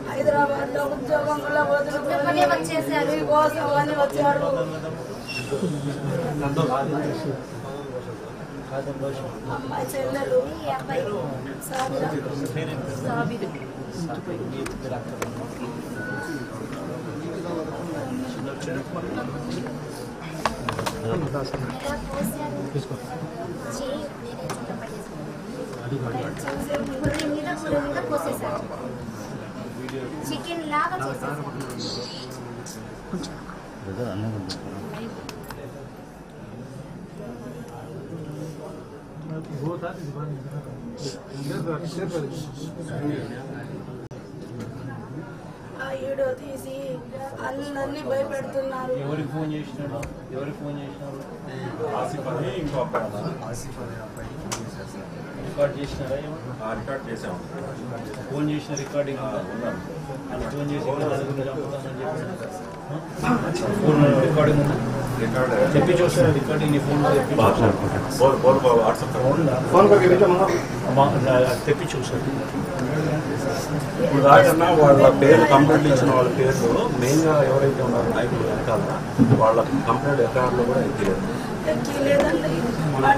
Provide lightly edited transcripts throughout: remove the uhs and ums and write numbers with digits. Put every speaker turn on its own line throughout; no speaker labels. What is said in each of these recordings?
హైదరాబాద్ లో ఉద్యోగం కూడా వదులుకొని వచ్చేసారు కోసం అని వచ్చారు. అమ్మాయి చెల్లెలు
చికెన్ లాగా చేసేసారు.
ఆ వీడియో తీసి అందరినీ భయపెడుతున్నారు.
ఎవరికి ఫోన్ చేసినారు? రికార్డ్ చేసినారా? రికార్డ్ చేసాము. ఫోన్ చేసిన రికార్డింగ్ ఫోన్ చేసి ఫోన్ రికార్డింగ్ ఉంది. చెప్పి చూసారు రికార్డింగ్ నీ ఫోన్ తెప్పి చూసారు.
ఇప్పుడు దాకన్నా వాళ్ళ పేరు కంప్లైంట్ ఇచ్చిన వాళ్ళ పేర్లు మెయిన్గా ఎవరైతే ఉన్నారో నాయకులు వెనకాల వాళ్ళ కంప్లైంట్ ఎఫ్ఐఆర్లో కూడా ఎక్కిలేదు.
ఎలా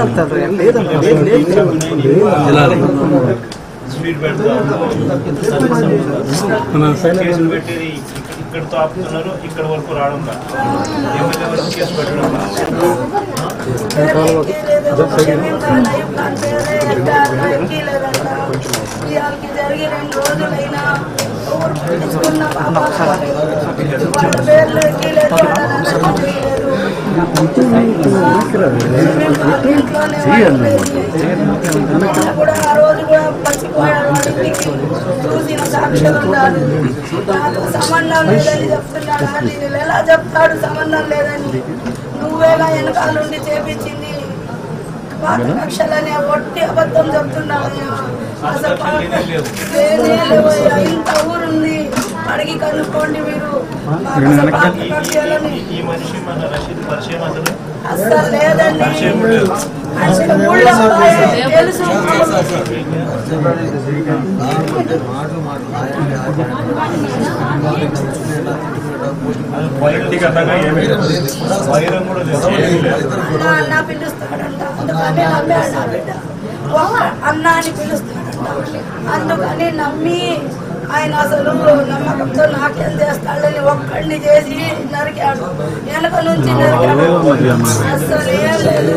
వెళ్తారు?
స్పీడ్ పెట్టి ఇక్కడితో ఆపుతున్నారు, ఇక్కడ వరకు రావడం ఎమ్మెల్యే వరకు కేసు పెట్టడం.
జరిగి 2 రోజులైనా కూడా ఆ రోజు కూడా పచ్చిపోయాడు. చూసిన సాక్షులు ఉన్నారు. నాకు సంబంధం లేదని చెప్తున్నాడు. నేను ఎలా చెప్తాడు సంబంధం లేదని? నువ్వేగా వెనకాలండి చేపించింది. పాత కక్షలనే ఒట్టి అబద్ధం చెప్తున్నావయ్యా. అసలు ఇంత ఊరుంది, అడిగి కనుక్కోండి మీరు. అసలు లేదండి. తెలుసు. అన్న పిలుస్తాడంట, అందుకని నమ్మాడు నా బిడ్డ. అన్న అని పిలుస్తాడంట, అందుకని నమ్మి ఆయన అసలు నమ్మకంతో నాకేం చేస్తాడని ఒక్కడిని చేసి నరికాడు. వెనక నుంచి నరికాడు. అసలు ఏం లేదు.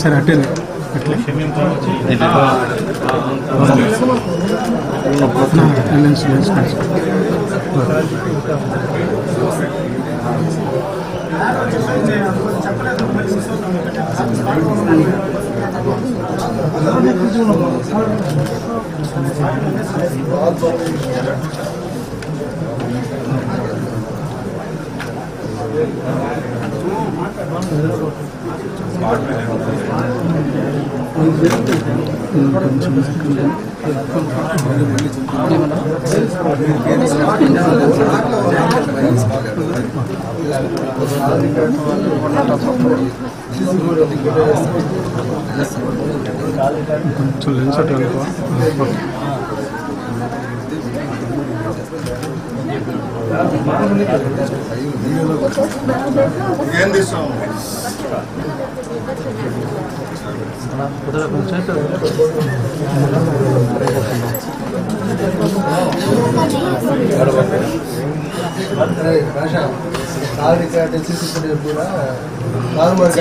సరే అట్టే కొంచెం లెన్స్ అటు
ఏం తీస్తాం కాల్ రికార్డ్ సీసీ ఫుటేజ్ కూడా నార్మల్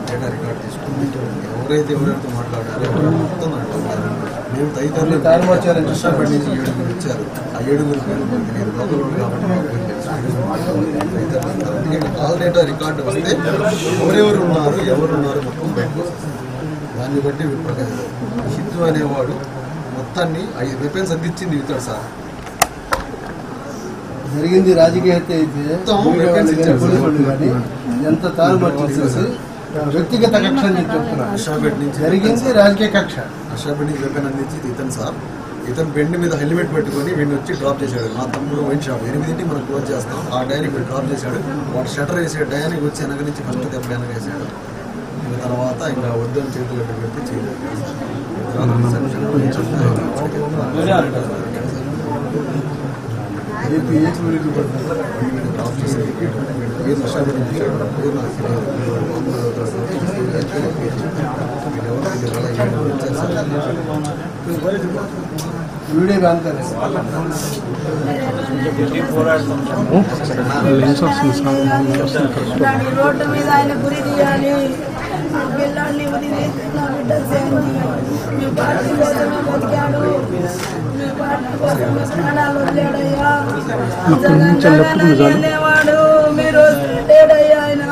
డేటా రికార్డ్ తీసుకుని ఎవరైతే మాట్లాడారో మొత్తం మేము తదితరులు కృష్ణాపేట నుంచి 7 ఇచ్చారు. ఆ 7 పేరు మనకి నేను లోకల్ కాబట్టి కాల్ డేటా రికార్డు వస్తే ఎవరెవరు ఉన్నారు మొత్తం బయటకు వస్తుంది. దాన్ని బట్టి హిందూ అనేవాడు మొత్తాన్ని 5 వెపన్స్ అందించింది ఇస్తాడు సార్.
జరిగింది రాజకీయ హత్య అయితే ఎంత తారుమారు చేసేసి వ్యక్తిగత కక్ష అని చెప్తున్నారు.
కృష్ణాపేట నుంచి
జరిగింది రాజకీయ కక్ష.
కృష్ణాపేట నుంచి వెపన్ అందించి ఇతను సార్. ఇతను బెండ్ మీద హెల్మెట్ పెట్టుకొని వీడిని వచ్చి డ్రాప్ చేశాడు. మా తమ్ముడు వైన్ షాప్ 8కి మనం క్లోజ్ చేస్తాం. ఆ డయానికి డ్రాప్ చేశాడు. వాడు షటర్ వేసే డయానికి వచ్చి వెనక నుంచి ఫస్ట్ దెబ్బ వెనక వేసాడు. ఇంకా తర్వాత ఇంకా వద్దని చేతులు పెట్టి చేయలేదు. డ్రాప్ చేశాడు. కృష్ణాపేట నుంచి
వీడియో కానుకనే
రోడ్డు మీద ఆయన గురి తీయాలి. పిల్లాడిని ఉరి తీసి నా బిడ్డ మీ పార్టీ కోసమే బతికాడు. మీ పార్టీ కోసమే ప్రాణాలు వదిలేడయ్యా. అనేవాడు మీరు లేడయ్యా ఆయన.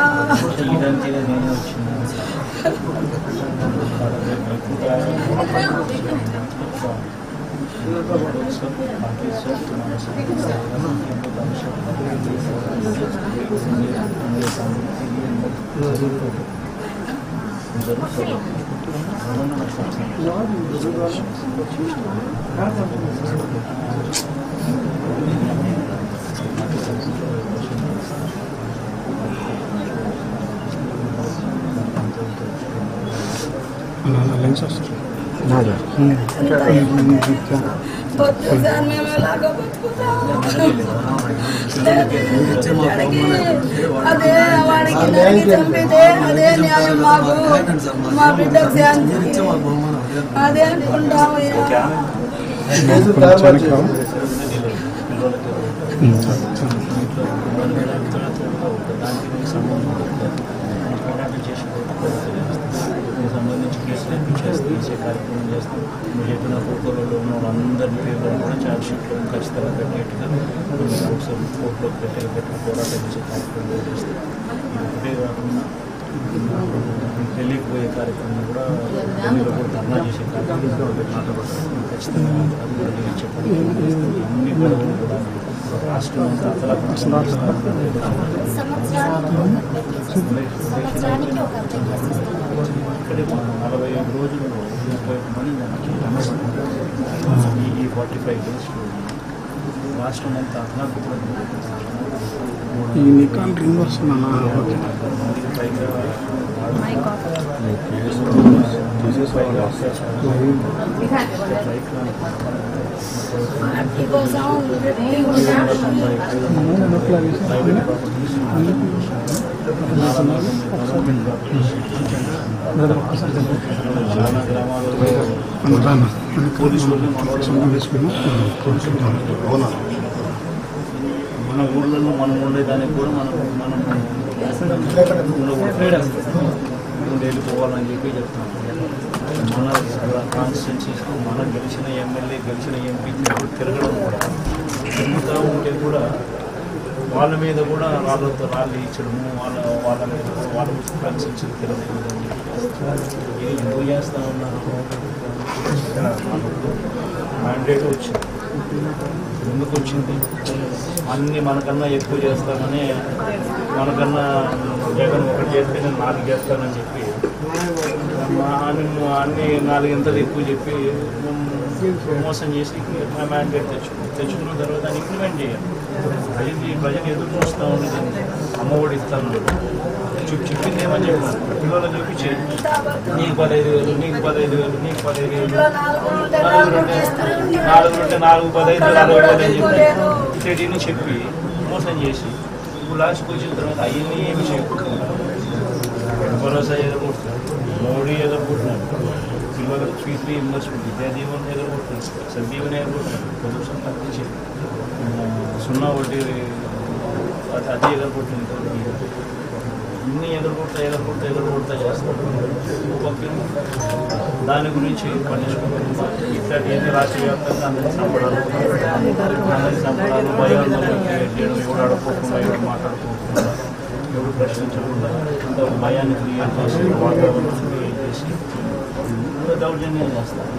మేము ఎలాగో అదే వాడికి నరికి చంపితే అదే న్యాయం మాకు. మా బిడ్డకు శాంతి అదే అనుకుంటామయ్యా.
సంబంధించి కేసులు చేసే కార్యక్రమం చేస్తాం. మీరు చెప్పిన ఫోటోలలో ఉన్న వాళ్ళందరి పేర్లను కూడా ఛార్జ్ షీట్లో ఖచ్చితంగా పెట్టేట్టుగా ఒకసారి కోర్టులో పెట్టిన పోరాటం చేసే కార్యక్రమం చేస్తాం. ఒకటే కాకుండా తెలియకపోయే కార్యక్రమం కూడా ఢిల్లీలో కూడా ధర్నా చేసే కార్యక్రమం ఖచ్చితంగా చెప్పండి. అన్ని గొడవలు కూడా రాష్ట్రం అంతా ఇక్కడే 45 రోజులు 35 మంది ఈ 45 డేస్ రాష్ట్రం అంతా అర్థాత్మక మన ఊళ్ళలో మనం ఉండేదానికి కూడా మనం వెళ్ళిపోవాలని చెప్పి చెప్తాం. మన కాన్స్టిట్యున్సీస్లో మనం గెలిచిన ఎమ్మెల్యే గెలిచిన ఎంపీ తిరగడం కూడా తిరుగుతూ ఉంటే కూడా వాళ్ళ మీద కూడా వాళ్ళతో రాళ్ళు ఇచ్చడము వాళ్ళ మీద వాళ్ళ కాన్స్టిట్యున్సీ తిరగకూడదని ఎందుకు చేస్తూ ఉన్నారు. మ్యాండేట్ వచ్చింది. ఎందుకు వచ్చింది? అన్నీ మనకన్నా ఎక్కువ చేస్తామని, మనకన్నా జగన్ ఒకటి చేస్తే నేను 4 చేస్తానని చెప్పి అన్ని 4 ఇంతలు ఎక్కువ చెప్పి మోసం చేసి మ్యాండేట్ తెచ్చుకున్న తర్వాత దాన్ని ఇంప్లిమెంట్ చేయాలి. ప్రజలు ఎదురు చూస్తూ ఉండేది. అమ్మఒడి ఇస్తాను చెప్పింది ఏమని చెప్పాను, పిల్లలు చూపించి నీకు 15,000 నీకు 15,000 నీకు 15,000 4 ఉంటే 4 15 40,000 అని చెప్పి ఇతడిని చెప్పి మోసం చేసి ఇప్పుడు లాస్ట్కి వచ్చిన తర్వాత అవన్నీ ఏమి చేయకుండా భరోసా ఎదుర్కొంటున్నాడు, మోడీ ఎదుర్కొంటున్నాడు, పిల్లలకు fee reimbursement Vidya Deevena ఎదుర్కొంటున్నాడు, సందీవెన ఎదుర్కొంటున్నాడు, pollution తగ్గించి సున్నా వడ్డీ అది ఎగరగొట్టింది. ఇన్ని ఎగరగొడతా చేస్తారు. దాని గురించి పనిష్మెంట్ ఇట్లాంటి ఏది రాష్ట్ర వ్యాప్తంగా అందరినీ చంపడాలు భయాందోళన క్రియేట్ చేయడం, ఎవరు ఆడుకోకుండా ఎవరు మాట్లాడుకోకుండా ఎవరు ప్రశ్నించకుండా అంత భయాన్ని క్రియేట్ చేసి వాతావరణం క్రియేట్ చేసి దౌర్జన్యం చేస్తారు.